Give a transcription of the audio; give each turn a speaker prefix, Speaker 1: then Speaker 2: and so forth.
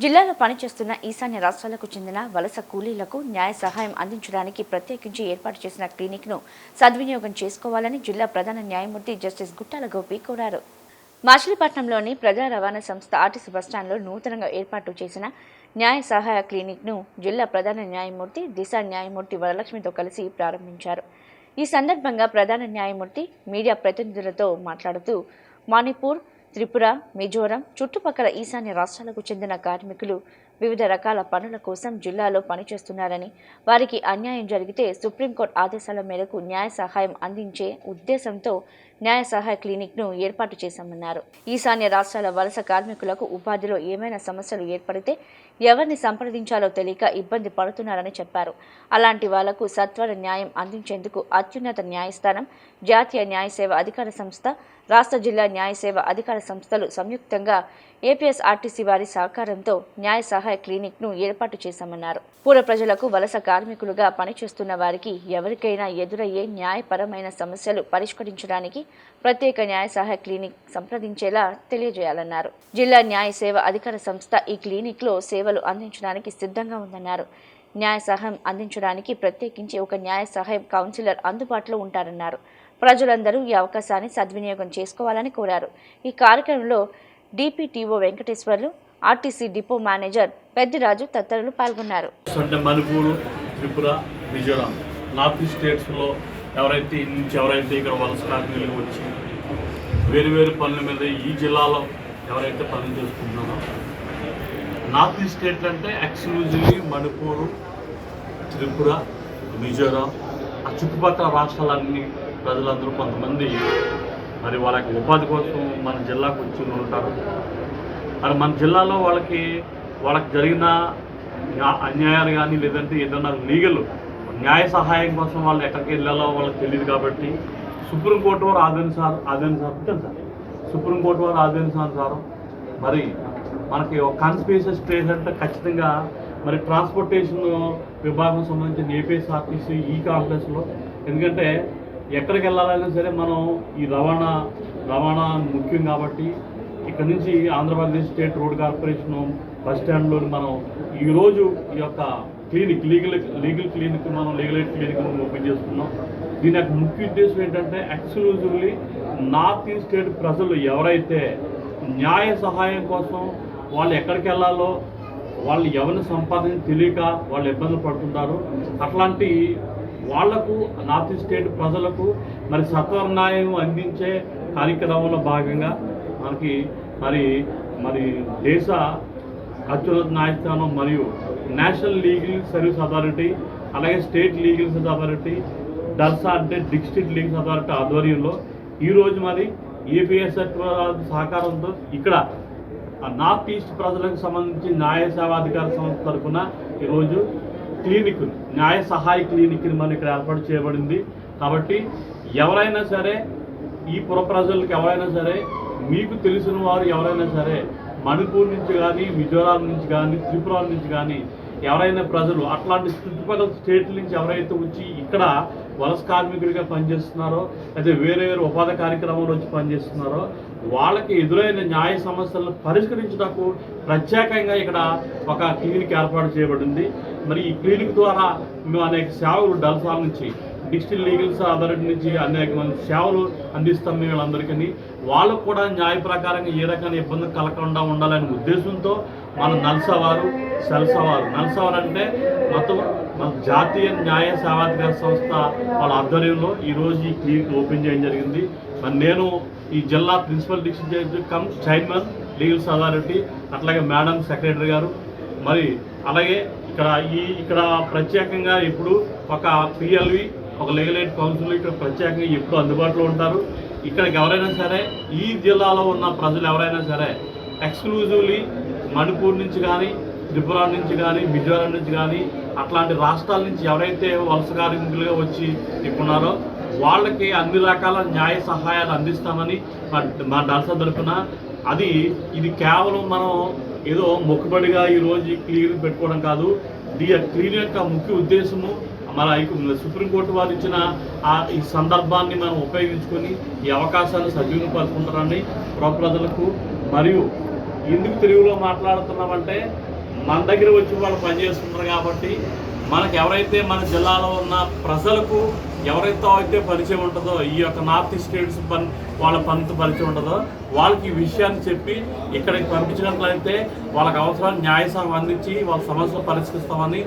Speaker 1: జిల్లాలో పనిచేస్తున్న ఈశాన్య రాష్ట్రాలకు చెందిన వలస కూలీలకు న్యాయ సహాయం అందించడానికి ప్రత్యేకించి ఏర్పాటు చేసిన క్లినిక్ను సద్వినియోగం చేసుకోవాలని జిల్లా ప్రధాన న్యాయమూర్తి జస్టిస్ గుట్టాల గోపి కోరారు. మచిలీపట్నంలోని ప్రజా రవాణా సంస్థ ఆర్టీసీ బస్టాండ్లో నూతనంగా ఏర్పాటు చేసిన న్యాయ సహాయ క్లినిక్ను జిల్లా ప్రధాన న్యాయమూర్తి దిశ న్యాయమూర్తి వరలక్ష్మితో కలిసి ప్రారంభించారు. ఈ సందర్భంగా ప్రధాన న్యాయమూర్తి మీడియా ప్రతినిధులతో మాట్లాడుతూ మణిపూర్, త్రిపుర, మిజోరం, చుట్టుపక్కల ఈశాన్య రాష్ట్రాలకు చెందిన కార్మికులు వివిధ రకాల పనుల కోసం జిల్లాలో పనిచేస్తున్నారని, వారికి అన్యాయం జరిగితే సుప్రీంకోర్టు ఆదేశాల మేరకు న్యాయ సహాయం అందించే ఉద్దేశంతో న్యాయ సహాయ క్లినిక్ను ఏర్పాటు చేశామన్నారు. ఈశాన్య రాష్ట్రాల వలస కార్మికులకు ఉపాధిలో ఏమైనా సమస్యలు ఏర్పడితే ఎవరిని సంప్రదించాలో తెలియక ఇబ్బంది పడుతున్నారని చెప్పారు. అలాంటి వాళ్లకు సత్వర న్యాయం అందించేందుకు అత్యున్నత న్యాయస్థానం, జాతీయ న్యాయ సేవ అధికార సంస్థ, రాష్ట్ర జిల్లా న్యాయ సేవ అధికార సంస్థలు సంయుక్తంగా ఏపీఎస్ఆర్టీసీ వారి సహకారంతో న్యాయ సహాయ క్లినిక్ను ఏర్పాటు చేశామన్నారు. పూర్వ ప్రజలకు వలస కార్మికులుగా పనిచేస్తున్న వారికి ఎవరికైనా ఎదురయ్యే న్యాయపరమైన సమస్యలు పరిష్కరించడానికి ప్రత్యేక న్యాయ సహాయ క్లినిక్ సంప్రదించేలా తెలియజేయాలన్నారు. జిల్లా న్యాయ సేవ అధికార సంస్థ ఈ క్లినిక్లో సేవలు అందించడానికి సిద్ధంగా ఉందన్నారు. న్యాయ సహాయం అందించడానికి ప్రత్యేకించి ఒక న్యాయ సహాయం కౌన్సిలర్ అందుబాటులో ఉంటారన్నారు. ప్రజలందరూ ఈ అవకాశాన్ని సద్వినియోగం చేసుకోవాలని కోరారు. ఈ కార్యక్రమంలో DPTO Venkateswarlu, RTC depot manager Peddiraju తదితరులు పాల్గొన్నారు.
Speaker 2: మణిపూర్, త్రిపుర, మిజోరాం, నార్త్ ఈస్ట్ స్టేట్స్లో ఎవరైతే ఇక్కడ వలస కార్మికులు వచ్చి వేరు పనుల మీద ఈ జిల్లాలో ఎవరైతే పనులు చేసుకుంటున్నారో, నార్త్ ఈస్ట్ స్టేట్లు అంటే ఎక్స్క్లూజివ్లీ మణిపూర్, త్రిపుర, మిజోరాం, ఆ చుట్టుపక్కల రాష్ట్రాలన్నీ ప్రజలందరూ కొంతమంది మరి వాళ్ళకి ఉపాధి కోసం మన జిల్లాకు వచ్చి ఉంటారు. మరి మన జిల్లాలో వాళ్ళకి జరిగిన అన్యాయాలు కానీ లేదంటే ఏదైనా లీగల్ న్యాయ సహాయం కోసం వాళ్ళు ఎక్కడికి వెళ్ళాలో వాళ్ళకి తెలియదు. కాబట్టి సుప్రీంకోర్టు వారు సుప్రీంకోర్టు వారు ఆదేశానుసారం మరి మనకి ఒక కాన్స్పిరసీ స్టేజ్ అంటే ఖచ్చితంగా మరి ట్రాన్స్పోర్టేషన్ విభాగం సంబంధించిన ఏపీఎస్ఆర్టీసీ ఈ కాంప్లెక్స్లో, ఎందుకంటే ఎక్కడికి వెళ్ళాలైనా సరే మనం ఈ రవాణా ముఖ్యం. కాబట్టి ఇక్కడ నుంచి Andhra Pradesh state road corporation bus స్టాండ్లో మనం ఈరోజు ఈ యొక్క క్లినిక్ లీగల్ క్లినిక్ మనం లీగల్ ఎయిడ్ క్లినిక్ ఓపెన్ చేస్తున్నాం. దీని యొక్క ముఖ్య ఉద్దేశం ఏంటంటే ఎక్స్క్లూజివ్లీ నార్త్ ఈస్ట్ స్టేట్ ప్రజలు ఎవరైతే న్యాయ సహాయం కోసం వాళ్ళు ఎక్కడికి వెళ్ళాలో, వాళ్ళు ఎవరిని సంపాదించి తెలియక వాళ్ళు ఇబ్బందులు పడుతుంటారు. అట్లాంటి వాళ్లకు నార్త్ ఈస్ట్ స్టేట్ ప్రజలకు మరి సత్వర న్యాయం అందించే కార్యక్రమంలో భాగంగా మనకి మరి దేశ అత్యున్నత న్యాయస్థానం మరియు నేషనల్ లీగల్ సర్వీస్ అథారిటీ, అలాగే స్టేట్ లీగల్ సర్వీస్ అథారిటీ, డల్సా అంటే డిస్ట్రిక్ట్ లీగల్ అథారిటీ ఆధ్వర్యంలో ఈరోజు మరి ఏపీఎస్ఆర్టీసీ సహకారంతో ఇక్కడ నార్త్ ఈస్ట్ ప్రజలకు సంబంధించి న్యాయ సేవాధికార సంస్థ తరఫున ఈరోజు క్లినిక్, న్యాయ సహాయ క్లినిక్ని మనం ఇక్కడ ఏర్పాటు చేయబడింది. కాబట్టి ఎవరైనా సరే ఈ పుర ప్రజలకు ఎవరైనా సరే, మీకు తెలిసిన వారు ఎవరైనా సరే మణిపూర్ నుంచి కానీ, మిజోరాం నుంచి కానీ, త్రిపుర నుంచి కానీ ఎవరైనా ప్రజలు అట్లాంటి చుట్టుపక్కల స్టేట్ల నుంచి ఎవరైతే వచ్చి ఇక్కడ వలస కార్మికుడిగా పనిచేస్తున్నారో, అయితే వేరే ఉపాధి కార్యక్రమంలో వచ్చి పనిచేస్తున్నారో వాళ్ళకి ఎదురైన న్యాయ సమస్యలను పరిష్కరించడానికి ప్రత్యేకంగా ఇక్కడ ఒక క్లినిక్ ఏర్పాటు చేయబడింది. మరి ఈ క్లినిక్ ద్వారా మేము అనేక సేవలు డల్సాల నుంచి, డిస్ట్రిక్ట్ లీగల్స్ అథారిటీ నుంచి అనేక మంది సేవలు అందిస్తాం మేము వీళ్ళందరికీ. వాళ్ళకు కూడా న్యాయ ప్రకారంగా ఏ రకమైన ఇబ్బంది కలగకుండా ఉండాలనే ఉద్దేశంతో మన నల్సవారు, నల్సవారు అంటే మొత్తం మన జాతీయ న్యాయ సేవాధికార సంస్థ వాళ్ళ ఆధ్వర్యంలో ఈరోజు ఈ క్లినిక్ ఓపెన్ చేయడం జరిగింది. మరి నేను ఈ జిల్లా principal district judge cum chairman legals authority, అట్లాగే మేడం సెక్రటరీ గారు, మరి అలాగే ఇక్కడ ప్రత్యేకంగా ఇప్పుడు ఒక పిఎల్వి, ఒక లీగల్ ఎయిడ్ కౌన్సిల్ ఇక్కడ ప్రత్యేకంగా ఎప్పుడు అందుబాటులో ఉంటారు. ఇక్కడికి ఎవరైనా సరే ఈ జిల్లాలో ఉన్న ప్రజలు ఎవరైనా సరే ఎక్స్క్లూజివ్లీ మణిపూర్ నుంచి కానీ, త్రిపుర నుంచి కానీ, మిజోరాం నుంచి కానీ అట్లాంటి రాష్ట్రాల నుంచి ఎవరైతే వలస కార్మికులుగా వచ్చి ఉన్నారో వాళ్ళకి అన్ని రకాల న్యాయ సహాయాలు అందిస్తామని మా డల్సా తరఫున. ఇది కేవలం మనం ఏదో మొక్కుబడిగా ఈరోజు క్లినిక్ పెట్టుకోవడం కాదు. ఈ క్లినిక్ యొక్క ముఖ్య ఉద్దేశము మన సుప్రీంకోర్టు వారు ఇచ్చిన ఈ సందర్భాన్ని మనం ఉపయోగించుకొని ఈ అవకాశాన్ని సద్వినియోగపరుచుకుంటారని ప్రజలకు మరియు ఎందుకు తెలుగులో మాట్లాడుతున్నామంటే మన దగ్గర వచ్చి వాళ్ళు పనిచేస్తుంటారు కాబట్టి మనకు ఎవరైతే మన జిల్లాలో ఉన్న ప్రజలకు ఎవరైతే అయితే పరిచయం ఉంటుందో ఈ యొక్క నార్త్ ఈస్ట్ స్టేట్స్ వాళ్ళ పనితో పరిచయం ఉంటుందో వాళ్ళకి ఈ విషయాన్ని చెప్పి ఇక్కడికి పంపించినట్లయితే వాళ్ళకి అవసరం న్యాయ సహాయం అందించి వాళ్ళ సమస్యలు పరిష్కరిస్తామని